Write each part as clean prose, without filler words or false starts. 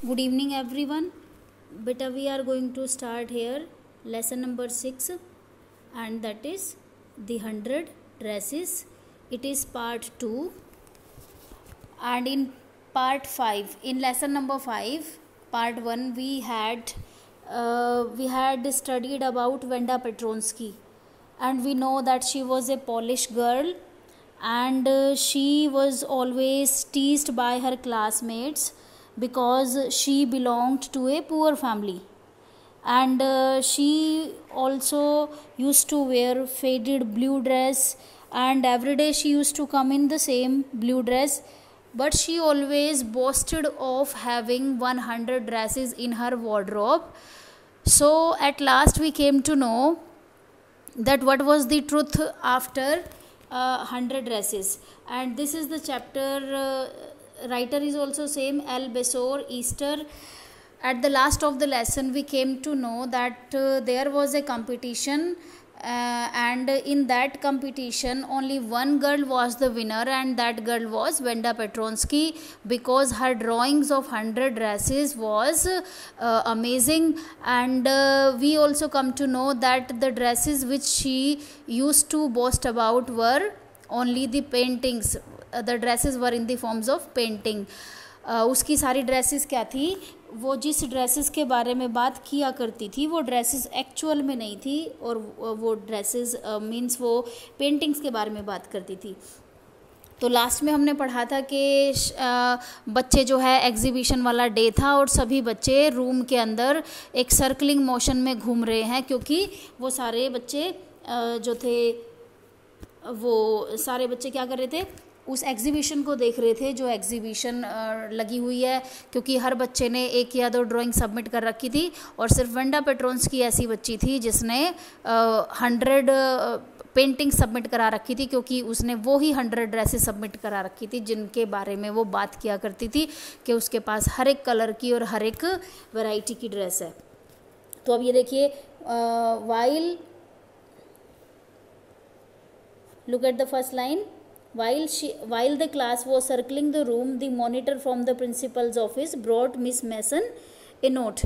Good evening, everyone. Beta, we are going to start here lesson number 6, and that is the 100 dresses. It is part 2, and in part 5, in lesson number 5, part 1, we had studied about Wanda Petronsky, and we know that she was a Polish girl, and she was always teased by her classmates because she belonged to a poor family, and she also used to wear faded blue dress, and every day she used to come in the same blue dress, but she always boasted of having 100 dresses in her wardrobe. So at last we came to know that what was the truth after 100 dresses, and this is the chapter. Writer is also same, L. Besor, Easter. At the last of the lesson we came to know that there was a competition, and in that competition only one girl was the winner, and that girl was Wanda Petronsky, because her drawings of 100 dresses was amazing. And we also come to know that the dresses which she used to boast about were only the paintings. The dresses were in the forms of painting. उसकी सारी dresses क्या थी, वो जिस dresses के बारे में बात किया करती थी वो ड्रेसेस एक्चुअल में नहीं थी, और वो ड्रेसेस मीन्स वो पेंटिंग्स के बारे में बात करती थी. तो लास्ट में हमने पढ़ा था कि बच्चे जो है एग्जीबिशन वाला डे था, और सभी बच्चे रूम के अंदर एक सर्कलिंग मोशन में घूम रहे हैं, क्योंकि वो सारे बच्चे जो थे वो सारे बच्चे क्या कर रहे थे, उस एग्जीबिशन को देख रहे थे जो एग्जीबिशन लगी हुई है, क्योंकि हर बच्चे ने एक या दो ड्राइंग सबमिट कर रखी थी, और सिर्फ वेंडा पेट्रोन्स्की ऐसी बच्ची थी जिसने 100 पेंटिंग सबमिट करा रखी थी, क्योंकि उसने वो ही 100 ड्रेसेस सबमिट करा रखी थी जिनके बारे में वो बात किया करती थी कि उसके पास हर एक कलर की और हर एक वैरायटी की ड्रेस है. तो अब ये देखिए, look at the first line. While the class was circling the room, the monitor from the principal's office brought Miss Mason a note.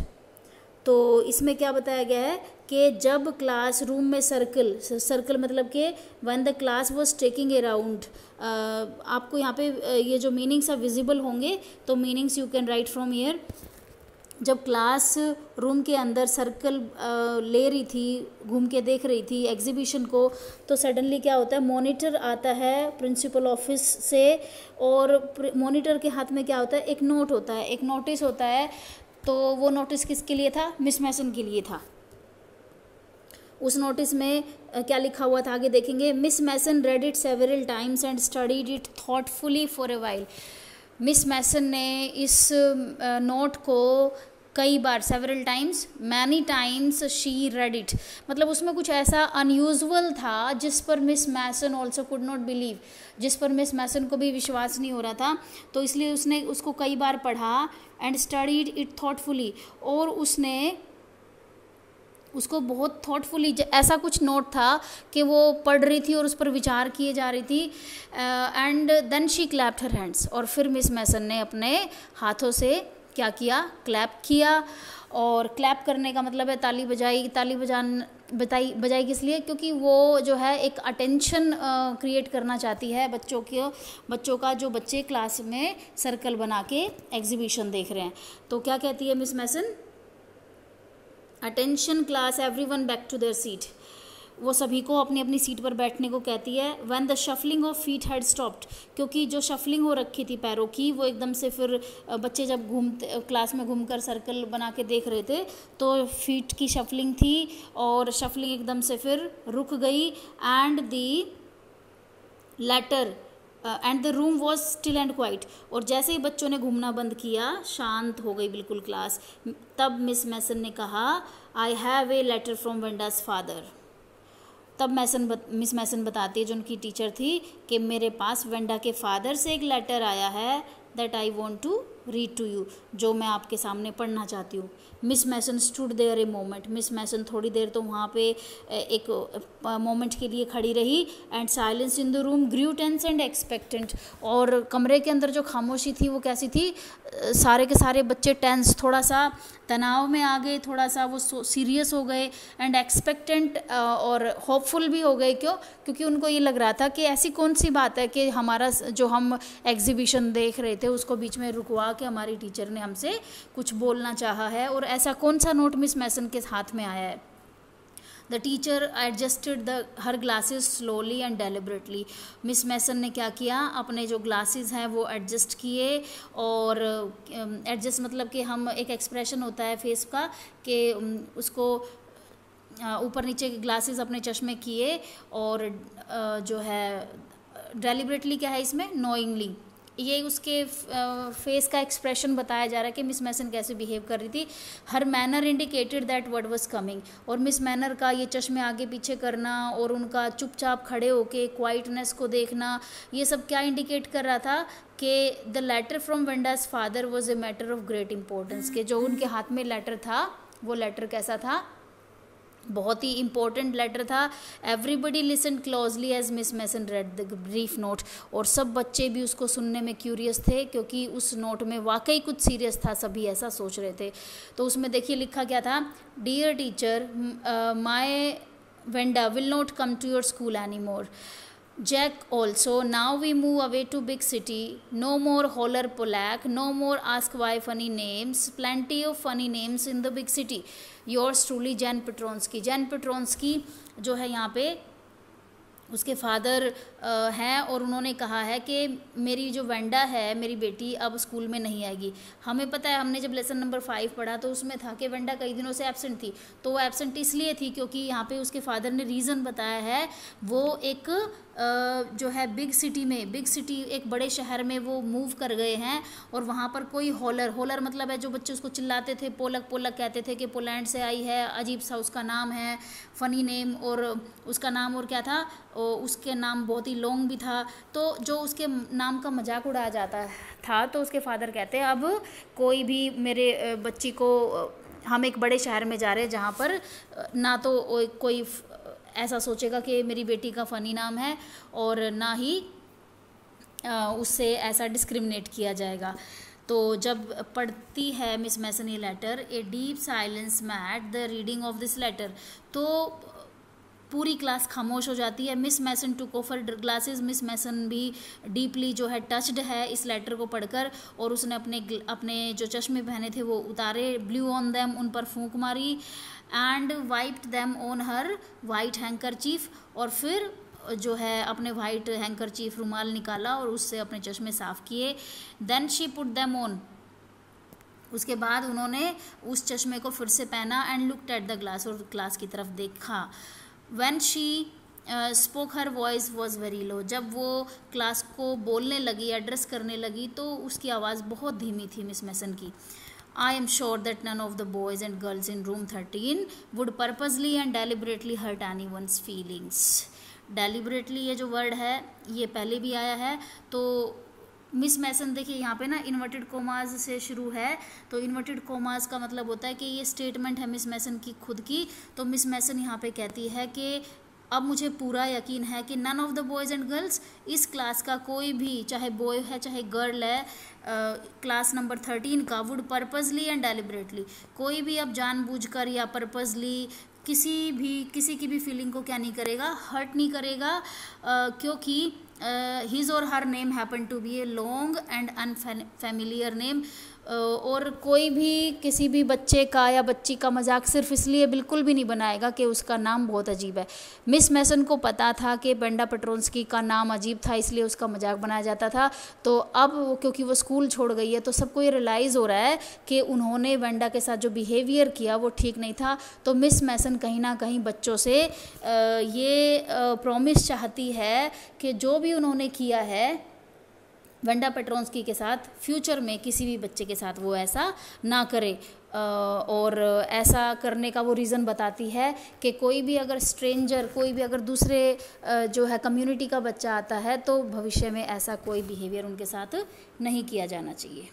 तो इसमें क्या बताया गया है कि जब क्लास रूम में सर्कल मतलब कि when the class was taking a round, आपको यहाँ पे ये जो मीनिंग्स है विजिबल होंगे, तो meanings you can write from here. जब क्लास रूम के अंदर सर्कल ले रही थी, घूम के देख रही थी एग्जीबिशन को, तो सडनली क्या होता है, मॉनिटर आता है प्रिंसिपल ऑफिस से, और मॉनिटर के हाथ में क्या होता है, एक नोट होता है, एक नोटिस होता है. तो वो नोटिस किसके लिए था, मिस मैसन के लिए था. उस नोटिस में क्या लिखा हुआ था आगे देखेंगे. Miss Mason read it several times and studied it thoughtfully for a while. Miss Mason ने इस नोट को कई बार, several times, many times she read it, मतलब उसमें कुछ ऐसा अनयूजुअल था जिस पर Miss Mason also could not believe, जिस पर मिस मैसन को भी विश्वास नहीं हो रहा था. तो इसलिए उसने उसको कई बार पढ़ा, एंड स्टडीड इट थॉटफुली, और उसने उसको बहुत थॉटफुली, ऐसा कुछ नोट था कि वो पढ़ रही थी और उस पर विचार किए जा रही थी. And then she clapped her hands, और फिर मिस मैसन ने अपने हाथों से क्या किया, क्लैप किया. और क्लैप करने का मतलब है ताली बजाई. ताली बजाई किस लिए, क्योंकि वो जो है एक अटेंशन क्रिएट करना चाहती है बच्चों का, जो बच्चे क्लास में सर्कल बना के एग्जीबिशन देख रहे हैं. तो क्या कहती है Miss Mason, attention class, everyone back to their seat. वो सभी को अपनी अपनी सीट पर बैठने को कहती है. When the shuffling of feet had stopped, क्योंकि जो शफलिंग हो रखी थी पैरों की, वो एकदम से फिर बच्चे जब क्लास में घूमकर सर्कल बना के देख रहे थे, तो फीट की शफलिंग थी, और शफलिंग एकदम से फिर रुक गई. And the letter and the room was still and quiet, और जैसे ही बच्चों ने घूमना बंद किया, शांत हो गई बिल्कुल क्लास. तब मिस मैसन ने कहा, I have a letter from Wenda's father. तब मिस मैसन बताती है, जो उनकी टीचर थी, कि मेरे पास वेंडा के फादर से एक लेटर आया है, that I want to read to you, जो मैं आपके सामने पढ़ना चाहती हूँ। Miss Mason stood there a moment, Miss Mason थोड़ी देर तो वहाँ पे एक मोमेंट के लिए खड़ी रही। And silence in the room grew tense and expectant, और कमरे के अंदर जो खामोशी थी वो कैसी थी, सारे के सारे बच्चे टेंस, थोड़ा सा तनाव में आ गए, थोड़ा सा वो सीरियस हो गए, एंड एक्सपेक्टेंट और होपफुल भी हो गए। क्यों? क्योंकि उनको ये लग रहा था कि ऐसी कौन सी बात है कि हमारा जो हम एग्जीबिशन देख रहे थे उसको बीच में रुकवा के हमारी टीचर ने हमसे कुछ बोलना चाहा है, और ऐसा कौन सा नोट मिस मैसन के हाथ में आया है। The teacher adjusted her glasses slowly and deliberately, Miss Mason ने क्या किया, अपने जो ग्लासेस हैं वो एडजस्ट किए, और एडजस्ट मतलब कि हम एक एक्सप्रेशन होता है फेस का कि उसको ऊपर नीचे के ग्लासेस अपने चश्मे किए, और जो है डेलिबरेटली क्या है इसमें, नोइंगली, ये उसके फेस का एक्सप्रेशन बताया जा रहा है कि मिस मैसन कैसे बिहेव कर रही थी। Her manner indicated that word was coming, और मिस मैनर का ये चश्मे आगे पीछे करना और उनका चुपचाप खड़े होके क्वाइटनेस को देखना, ये सब क्या इंडिकेट कर रहा था कि the letter from Wenda's father was a matter of great importance, के जो उनके हाथ में लेटर था वो लेटर कैसा था, बहुत ही इंपॉर्टेंट लेटर था। Everybody listen closely as Miss Mason read the brief note, और सब बच्चे भी उसको सुनने में क्यूरियस थे क्योंकि उस नोट में वाकई कुछ सीरियस था, सभी ऐसा सोच रहे थे। तो उसमें देखिए लिखा क्या था, dear teacher my Wenda will not come to your school any more, Jack also, now we move away to big city, no more holler Polak, no more ask why funny names, plenty of funny names in the big city. Yours truly Jan Petronsky. Jan Petronsky जो है यहाँ पे उसके father हैं, और उन्होंने कहा है कि मेरी जो वेंडा है मेरी बेटी अब स्कूल में नहीं आएगी। हमें पता है, हमने जब लेसन नंबर 5 पढ़ा तो उसमें था कि वेंडा कई दिनों से एब्सेंट थी, तो वो एब्सेंट इसलिए थी क्योंकि यहाँ पे उसके फादर ने रीज़न बताया है, वो एक जो है बिग सिटी एक बड़े शहर में वो मूव कर गए हैं, और वहाँ पर कोई होलर मतलब है जो बच्चे उसको चिल्लाते थे, पोलक कहते थे कि पोलैंड से आई है, अजीब सा उसका नाम है, फ़नी नेम, और उसका नाम और क्या था, उसके नाम बहुत ही लॉन्ग भी था, तो जो उसके नाम का मजाक उड़ाया जाता था, तो उसके फादर कहते हैं अब कोई भी मेरे बच्ची को, हम एक बड़े शहर में जा रहे हैं जहाँ पर ना तो कोई ऐसा सोचेगा कि मेरी बेटी का फ़नी नाम है, और ना ही उससे ऐसा डिस्क्रिमिनेट किया जाएगा। तो जब पढ़ती है मिस मैसन ये letter, a deep silence met the reading of this letter, तो पूरी क्लास खामोश हो जाती है। Miss Mason took off her glasses, Miss Mason भी डीपली जो है टच्ड है इस लेटर को पढ़कर, और उसने अपने जो चश्मे पहने थे वो उतारे, ब्लू ऑन देम, उन पर फूंक मारी, and wiped them on her white handkerchief, और फिर जो है अपने वाइट हैंकरचीफ रुमाल निकाला और उससे अपने चश्मे साफ़ किए। Then she put them on, उसके बाद उन्होंने उस चश्मे को फिर से पहना, and looked at the glass, और ग्लास की तरफ देखा। When she spoke her voice was very low, जब वो क्लास को बोलने लगी, एड्रेस करने लगी, तो उसकी आवाज़ बहुत धीमी थी मिस मैसन की। I am sure that none of the boys and girls in room 13 would purposely and deliberately hurt anyone's feelings. Deliberately ये जो वर्ड है ये पहले भी आया है, तो मिस मैसन देखिए यहाँ पे ना इन्वर्टेड कोमास से शुरू है, तो इन्वर्टेड कोमास का मतलब होता है कि ये स्टेटमेंट है मिस मैसन की खुद की। तो मिस मैसन यहाँ पे कहती है कि अब मुझे पूरा यकीन है कि none of the boys and girls, इस क्लास का कोई भी, चाहे बॉय है चाहे गर्ल है, क्लास नंबर 13 का, वुड पर्पसली एंड डेलिबरेटली, कोई भी अब जानबूझकर या पर्पसली किसी की भी फीलिंग को क्या नहीं करेगा, हर्ट नहीं करेगा, क्योंकि हिज और her name happen to be a long and unfamiliar name, और कोई भी किसी भी बच्चे का या बच्ची का मजाक सिर्फ इसलिए बिल्कुल भी नहीं बनाएगा कि उसका नाम बहुत अजीब है। मिस मैसन को पता था कि वेंडा पेट्रोंस्की का नाम अजीब था, इसलिए उसका मजाक बनाया जाता था। तो अब क्योंकि वो स्कूल छोड़ गई है तो सबको ये रियलाइज़ हो रहा है कि उन्होंने वेंडा के साथ जो बिहेवियर किया वो ठीक नहीं था। तो मिस मैसन कहीं ना कहीं बच्चों से ये प्रॉमिस चाहती है कि जो भी उन्होंने किया है वेंडा पेट्रोंस्की के साथ, फ्यूचर में किसी भी बच्चे के साथ वो ऐसा ना करे। और ऐसा करने का वो रीज़न बताती है कि कोई भी अगर स्ट्रेंजर, कोई भी अगर दूसरे जो है कम्युनिटी का बच्चा आता है तो भविष्य में ऐसा कोई बिहेवियर उनके साथ नहीं किया जाना चाहिए।